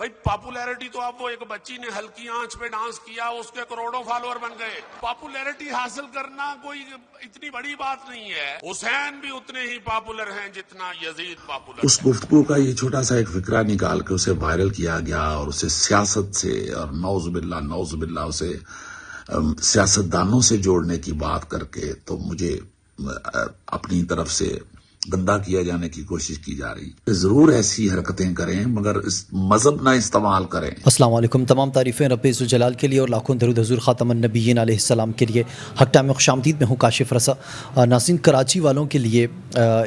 भाई पॉपुलैरिटी तो अब वो एक बच्ची ने हल्की आंच पे डांस किया उसके करोड़ों फॉलोअर बन गए। पॉपुलैरिटी हासिल करना कोई इतनी बड़ी बात नहीं है। हुसैन भी उतने ही पॉपुलर हैं जितना यजीद पॉपुलर। उस गुफ्तगू का ये छोटा सा एक फिक्रा निकाल के उसे वायरल किया गया और उसे सियासत से और नौजुबिल्ला उसे सियासतदानों से जोड़ने की बात करके तो मुझे अपनी तरफ से गंदा किया जाने की कोशिश की जा रही है। जरूर ऐसी हरकतें करें मगर इस मजहब ना इस्तेमाल करें। अस्सलाम वालेकुम। तमाम तारीफ़ें रब्बे इज़्ज़त जलाल के लिए और लाखों दरूद हुज़ूर ख़ातमुन नबिय्यीन अलैहिस्सलाम के लिए। हक टाइम में खुशामदीद में हूँ काशिफ रसा। नाज़रीन, कराची वालों के लिए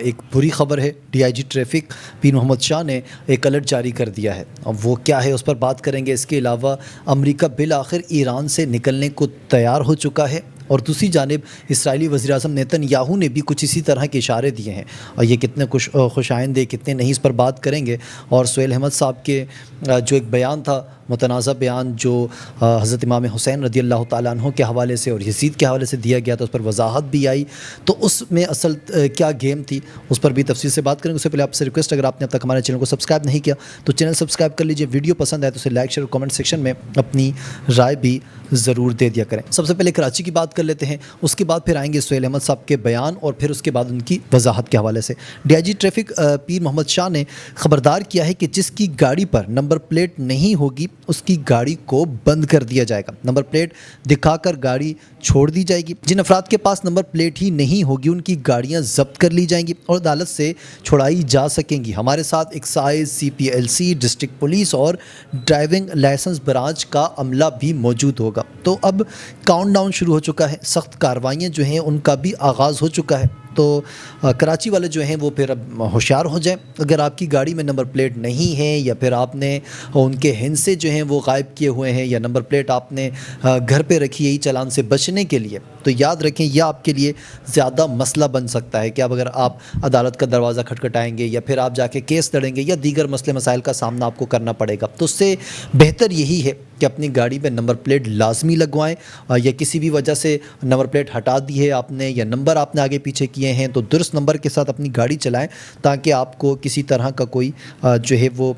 एक बुरी खबर है। DIG ट्रैफिक पीर मोहम्मद शाह ने एक अलर्ट जारी कर दिया है। अब वो क्या है उस पर बात करेंगे। इसके अलावा अमेरिका बिल आखिर ईरान से निकलने को तैयार हो चुका है और दूसरी जानिब इसराइली वज़ीर-ए-आज़म नेतन्याहू ने भी कुछ इसी तरह के इशारे दिए हैं और ये कितने खुशाइंद है कितने नहीं, इस पर बात करेंगे। और सुहेल अहमद साहब के जो एक बयान था, मुतनाज़ा बयान जो हज़रत इमाम हुसैन रज़ी अल्लाह तआला अन्हु के हवाले से और यज़ीद के हवाले से दिया गया था, उस पर वजाहत भी आई। तो उसमें असल क्या गेम थी उस पर भी तफसील से बात करेंगे। उससे पहले आपसे रिक्वेस्ट, अगर आपने अब तक हमारे चैनल को सब्सक्राइब नहीं किया तो चैनल सब्सक्राइब कर लीजिए। वीडियो पसंद आए तो उसे लाइक शेयर और कमेंट सेक्शन में अपनी राय भी ज़रूर दे दिया करें। सबसे पहले कराची की बात कर लेते हैं, उसके बाद फिर आएंगे सुहेल अहमद साहब के बयान और फिर उसके बाद उनकी वजाहत के हवाले से। DIG ट्रैफिक पीर मोहम्मद शाह ने ख़बरदार किया है कि जिसकी गाड़ी पर नंबर प्लेट नहीं होगी उसकी गाड़ी को बंद कर दिया जाएगा। नंबर प्लेट दिखाकर गाड़ी छोड़ दी जाएगी। जिन अफराद के पास नंबर प्लेट ही नहीं होगी उनकी गाड़ियां जब्त कर ली जाएंगी और अदालत से छुड़ाई जा सकेंगी। हमारे साथ एक्साइज, CPLC, डिस्ट्रिक्ट पुलिस और ड्राइविंग लाइसेंस ब्रांच का अमला भी मौजूद होगा। तो अब काउंटडाउन शुरू हो चुका है, सख्त कार्रवाइयाँ जो हैं उनका भी आगाज़ हो चुका है। तो कराची वाले जो हैं वो फिर अब होशियार हो जाएं। अगर आपकी गाड़ी में नंबर प्लेट नहीं है या फिर आपने उनके हिस्से जो हैं वो गायब किए हुए हैं या नंबर प्लेट आपने घर पे रखी है चालान से बचने के लिए, तो याद रखें यह आपके लिए ज़्यादा मसला बन सकता है कि अब अगर आप अदालत का दरवाज़ा खटखटाएंगे या फिर आप जाके केस लड़ेंगे या दीगर मसले मसाइल का सामना आपको करना पड़ेगा। तो उससे बेहतर यही है कि अपनी गाड़ी में नंबर प्लेट लाजमी लगवाएं या किसी भी वजह से नंबर प्लेट हटा दी है आपने या नंबर आपने आगे पीछे किए हैं तो दुरुस्त नंबर के साथ अपनी गाड़ी चलाएं ताकि आपको किसी तरह का कोई जो है वो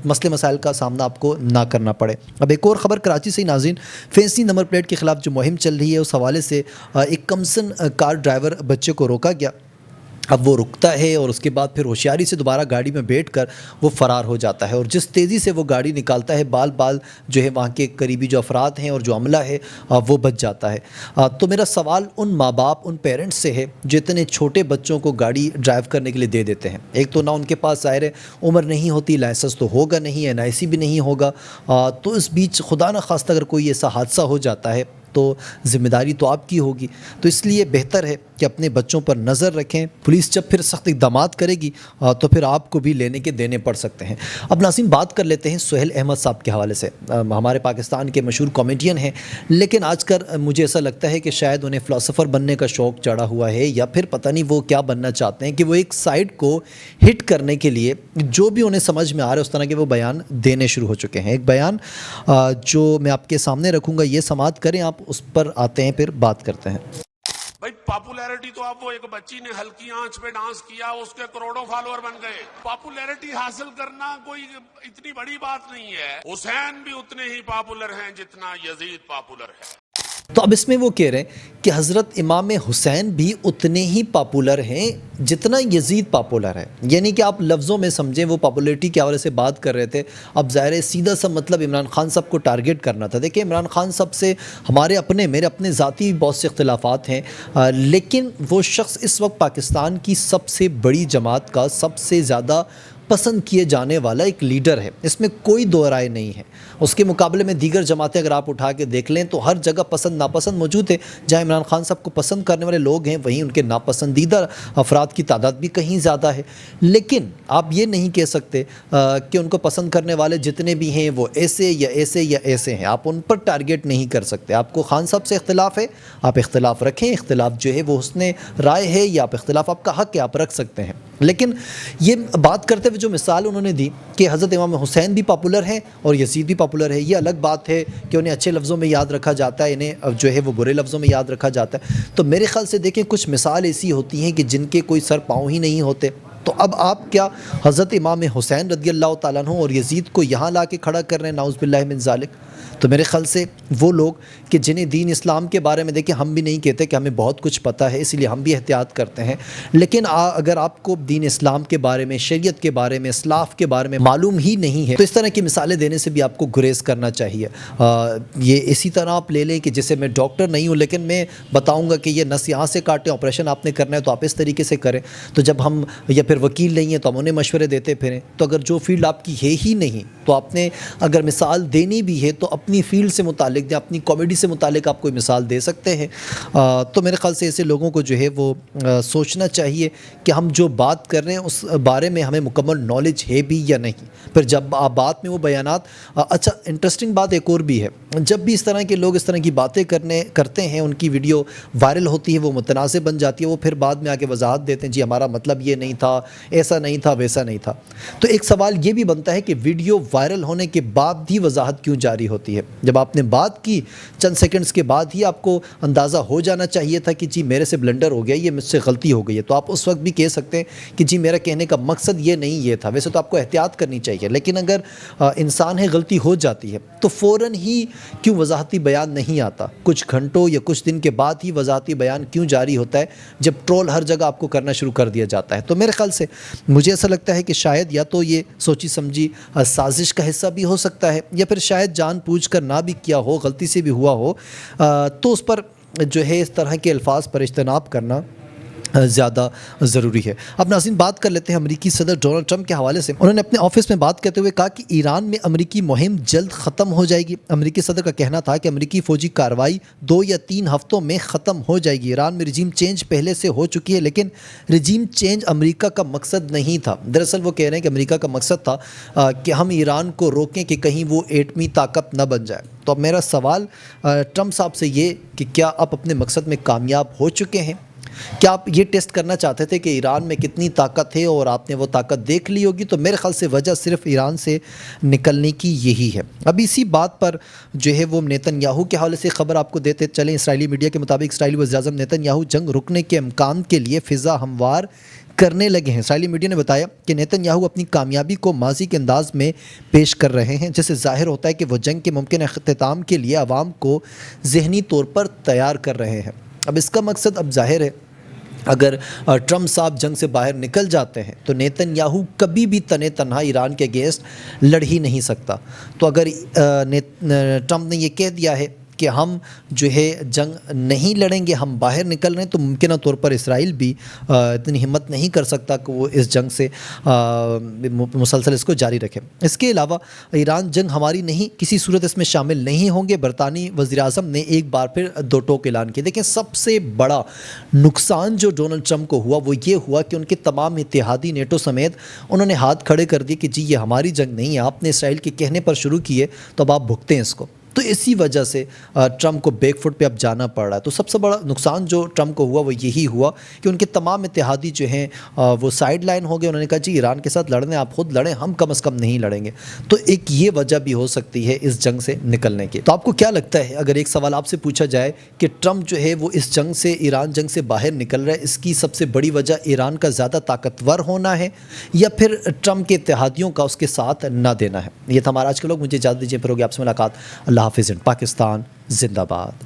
मसले मसाइल का सामना आपको ना करना पड़े। अब एक और ख़बर कराची से ही नाज़रीन, फैंसी नंबर प्लेट के ख़िलाफ़ जो मुहिम चल रही है उस हवाले से एक कमसन कार ड्राइवर बच्चे को रोका गया। अब वो रुकता है और उसके बाद फिर होशियारी से दोबारा गाड़ी में बैठकर वो फ़रार हो जाता है और जिस तेज़ी से वो गाड़ी निकालता है बाल जो है वहाँ के करीबी जो अफराद हैं और जो अमला है वो बच जाता है। तो मेरा सवाल उन माँ बाप, उन पेरेंट्स से है जो इतने छोटे बच्चों को गाड़ी ड्राइव करने के लिए दे देते हैं। एक तो ना उनके पास ज़ाहिर है उम्र नहीं होती, लाइसेंस तो होगा नहीं, NIC भी नहीं होगा। तो इस बीच खुदा न खास्ता अगर कोई ऐसा हादसा हो जाता है तो ज़िम्मेदारी तो आपकी होगी। तो इसलिए बेहतर है कि अपने बच्चों पर नज़र रखें। पुलिस जब फिर सख्त इक़दामात करेगी तो फिर आपको भी लेने के देने पड़ सकते हैं। अब नाज़रीन बात कर लेते हैं सुहेल अहमद साहब के हवाले से। हमारे पाकिस्तान के मशहूर कॉमेडियन हैं, लेकिन आजकल मुझे ऐसा लगता है कि शायद उन्हें फ़िलासफ़र बनने का शौक़ चढ़ा हुआ है या फिर पता नहीं वो क्या बनना चाहते हैं कि वो एक साइड को हिट करने के लिए जो भी उन्हें समझ में आ रहा है उस तरह के वो बयान देने शुरू हो चुके हैं। एक बयान जो मैं आपके सामने रखूँगा, ये समाअत करें आप, उस पर आते हैं फिर बात करते हैं। भाई पॉपुलैरिटी तो अब वो एक बच्ची ने हल्की आंच पे डांस किया उसके करोड़ों फॉलोअर बन गए। पॉपुलैरिटी हासिल करना कोई इतनी बड़ी बात नहीं है। हुसैन भी उतने ही पॉपुलर हैं जितना यजीद पॉपुलर है। तो अब इसमें वो कह रहे हैं कि हज़रत इमाम हुसैन भी उतने ही पॉपुलर हैं जितना यजीद पॉपुलर है। यानी कि आप लफ्ज़ों में समझें, वो पॉपुलरिटी के हवाले से बात कर रहे थे। अब ज़ाहिर है सीधा सा मतलब इमरान खान साहब को टारगेट करना था। देखिए इमरान खान साहब से मेरे अपने ज़ाती बहुत से इख्तिलाफ़ात हैं, लेकिन वो शख्स इस वक्त पाकिस्तान की सबसे बड़ी जमात का सबसे ज़्यादा पसंद किए जाने वाला एक लीडर है, इसमें कोई दो राय नहीं है। उसके मुकाबले में दीगर जमातें अगर आप उठा के देख लें तो हर जगह पसंद नापसंद मौजूद है। जहाँ इमरान खान साहब को पसंद करने वाले लोग हैं वहीं उनके नापसंदीदा अफराद की तादाद भी कहीं ज़्यादा है। लेकिन आप ये नहीं कह सकते कि उनको पसंद करने वाले जितने भी हैं वो ऐसे या ऐसे या ऐसे हैं। आप उन पर टारगेट नहीं कर सकते। आपको खान साहब से इख्तिलाफ़ है, आप इख्तिलाफ़ रखें। इख्तिलाफ़ जो है वो हुस्ने राय है या आप इख्तिलाफ़ आपका हक़ है, आप रख सकते हैं। लेकिन ये बात करते हुए जो मिसाल उन्होंने दी कि हज़रत इमाम हुसैन भी पॉपुलर हैं और यजीद भी पॉपुलर है, ये अलग बात है कि उन्हें अच्छे लफ्ज़ों में याद रखा जाता है, इन्हें जो है वो बुरे लफ्ज़ों में याद रखा जाता है। तो मेरे ख़्याल से देखें कुछ मिसाल ऐसी होती हैं कि जिनके कोई सर पाँव ही नहीं होते, تو اب آپ کیا حضرت امام حسین رضی اللہ تعالیٰ عنہ اور یزید کو یہاں لا کے کھڑا کر رہے ہیں، نعوذ باللہ من ذالک؟ تو میرے خیال سے وہ لوگ کہ جنہیں دین اسلام کے بارے میں، دیکھیں ہم بھی نہیں کہتے کہ ہمیں بہت کچھ پتہ ہے، اسی لیے ہم بھی احتیاط کرتے ہیں، لیکن اگر آپ کو دین اسلام کے بارے میں، شریعت کے بارے میں، اسلاف کے بارے میں معلوم ہی نہیں ہے تو اس طرح کی مثالیں دینے سے بھی آپ کو گریز کرنا چاہیے۔ یہ اسی طرح آپ لے لیں کہ جیسے میں ڈاکٹر نہیں ہوں لیکن میں بتاؤں گا کہ یہ نس یہاں سے کاٹیں، آپریشن آپ نے کرنا ہے تو آپ اس طریقے سے کریں، تو جب ہم یا پھر وکیل نہیں ہیں تو ہم انہیں مشورے دیتے پھریں، تو اگر جو فیلڈ آپ کی ہے ہی نہیں تو آپ نے اگر مثال دینی بھی ہے تو اپنی فیلڈ سے متعلق دیں، اپنی کامیڈی سے متعلق آپ کوئی مثال دے سکتے ہیں۔ تو میرے خیال سے ایسے لوگوں کو جو ہے وہ سوچنا چاہیے کہ ہم جو بات کر رہے ہیں اس بارے میں ہمیں مکمل نالج ہے بھی یا نہیں۔ پھر جب آپ بات میں وہ بیانات، اچھا انٹرسٹنگ بات ایک اور بھی ہے، جب بھی اس طرح کے لوگ اس طرح کی باتیں کرتے ہیں، ان کی ویڈیو وائرل ہوتی ہے، وہ متنازع بن جاتی ہے، وہ پھر بعد میں آ کے وضاحت دیتے ہیں جی ہمارا مطلب یہ نہیں تھا، ایسا نہیں تھا، ویسا نہیں تھا۔ تو ایک سوال یہ بھی بنتا ہے کہ ویڈیو وائرل ہونے کے بعد بھی وضاحت کیوں جاری ہوتی ہے؟ جب آپ نے بات کی چند سیکنڈز کے بعد ہی آپ کو اندازہ ہو جانا چاہیے تھا کہ جی میرے سے بلنڈر ہو گیا، یہ مجھ سے غلطی ہو گئی ہے، تو آپ اس وقت بھی کہہ سکتے ہیں کہ جی میرا کہنے کا مقصد یہ نہیں یہ تھا۔ ویسے تو آپ کو احتیاط کرنی چاہیے، لیکن اگر انسان ہے غلطی ہو جاتی ہے تو فوراً ہی کیوں وضاحتی بیان نہیں آتا؟ کچھ گھنٹوں یا کچھ دن کے بعد ہی وضاحتی بیان کیوں جاری ہوتا ہے جب ٹرول ہر جگہ آپ کو کرنا شروع کر دیا جاتا ہے؟ تو میرے خیال سے مجھے ایسا لگتا ہے کہ شاید یا تو یہ سوچی سمجھی سازش کا حصہ بھی ہو سکتا ہے، یا پھر شاید جان بوجھ کر نہ بھی کیا ہو، غلطی سے بھی ہوا ہو، تو اس پر جو ہے اس طرح کے الفاظ پر اجتناب کرنا زیادہ ضروری ہے۔ اب ناظرین بات کر لیتے ہیں امریکی صدر ڈونلڈ ٹرمپ کے حوالے سے۔ انہوں نے اپنے آفس میں بات کرتے ہوئے کہا کہ ایران میں امریکی مہم جلد ختم ہو جائے گی۔ امریکی صدر کا کہنا تھا کہ امریکی فوجی کارروائی 2 یا 3 ہفتوں میں ختم ہو جائے گی۔ ایران میں رجیم چینج پہلے سے ہو چکی ہے، لیکن رجیم چینج امریکہ کا مقصد نہیں تھا۔ دراصل وہ کہہ رہے ہیں کہ امریکہ کا مقصد تھا کہ ہم ایران کو روکیں کہ کہیں وہ ایٹمی طاقت نہ بن جائے۔ تو اب میرا سوال ٹرمپ صاحب سے یہ کہ کیا آپ اپنے مقصد میں کامیاب ہو چکے ہیں؟ کیا آپ یہ ٹیسٹ کرنا چاہتے تھے کہ ایران میں کتنی طاقت ہے اور آپ نے وہ طاقت دیکھ لی ہوگی؟ تو میرے خیال سے وجہ صرف ایران سے نکلنے کی یہی ہے۔ اب اسی بات پر جو ہے وہ نیتن یاہو کے حوالے سے خبر آپ کو دیتے چلیں۔ اسرائیلی میڈیا کے مطابق اسرائیلی وزیر اعظم نیتن یاہو جنگ رکنے کے امکان کے لیے فضا ہموار کرنے لگے ہیں۔ اسرائیلی میڈیا نے بتایا کہ نیتن یاہو اپنی کامیابی کو ماضی کے انداز میں پیش کر رہے ہیں، جس سے ظاہر ہوتا ہے کہ وہ جنگ کے ممکن اختتام کے لیے عوام کو ذہنی طور پر تیار کر رہے ہیں۔ اب اس کا مقصد اب ظاہر ہے، اگر ٹرمپ صاحب جنگ سے باہر نکل جاتے ہیں تو نیتن یاہو کبھی بھی تنے تنہا ایران کے اگینسٹ لڑ ہی نہیں سکتا۔ تو اگر ٹرمپ نے یہ کہہ دیا ہے کہ ہم جو ہے جنگ نہیں لڑیں گے، ہم باہر نکل رہے ہیں، تو ممکنہ طور پر اسرائیل بھی اتنی ہمت نہیں کر سکتا کہ وہ اس جنگ سے مسلسل اس کو جاری رکھے۔ اس کے علاوہ ایران جنگ ہماری نہیں، کسی صورت اس میں شامل نہیں ہوں گے۔ برطانوی وزیر اعظم نے ایک بار پھر 2 ٹوک اعلان کیے۔ دیکھیں سب سے بڑا نقصان جو ڈونلڈ ٹرمپ کو ہوا وہ یہ ہوا کہ ان کے تمام اتحادی نیٹو سمیت انہوں نے ہاتھ کھڑے کر دیے کہ جی یہ ہماری جنگ نہیں ہے، آپ نے اسرائیل کے کہنے پر شروع کی ہے تو اب آپ بھگتیں اس کو۔ تو اسی وجہ سے ٹرمپ کو بیک فٹ پہ اب جانا پڑ رہا ہے۔ تو سب سے بڑا نقصان جو ٹرمپ کو ہوا وہ یہی ہوا کہ ان کے تمام اتحادی جو ہیں وہ سائیڈ لائن ہو گئے۔ انہوں نے کہا جی ایران کے ساتھ لڑنے آپ خود لڑیں، ہم کم از کم نہیں لڑیں گے۔ تو ایک یہ وجہ بھی ہو سکتی ہے اس جنگ سے نکلنے کی۔ تو آپ کو کیا لگتا ہے اگر ایک سوال آپ سے پوچھا جائے کہ ٹرمپ جو ہے وہ اس جنگ سے، ایران جنگ سے باہر نکل رہا ہے، اس کی سب سے بڑی وجہ ایران کا زیادہ طاقتور ہونا ہے یا پھر ٹرمپ کے اتحادیوں کا اس کے ساتھ نہ دینا ہے؟ یہ تھا ہمارا آج کا لوگ۔ مجھے اجازت دیجیے، پھر ہوگی آپ سے ملاقات۔ اللہ حافظ۔ پاکستان زندہ باد۔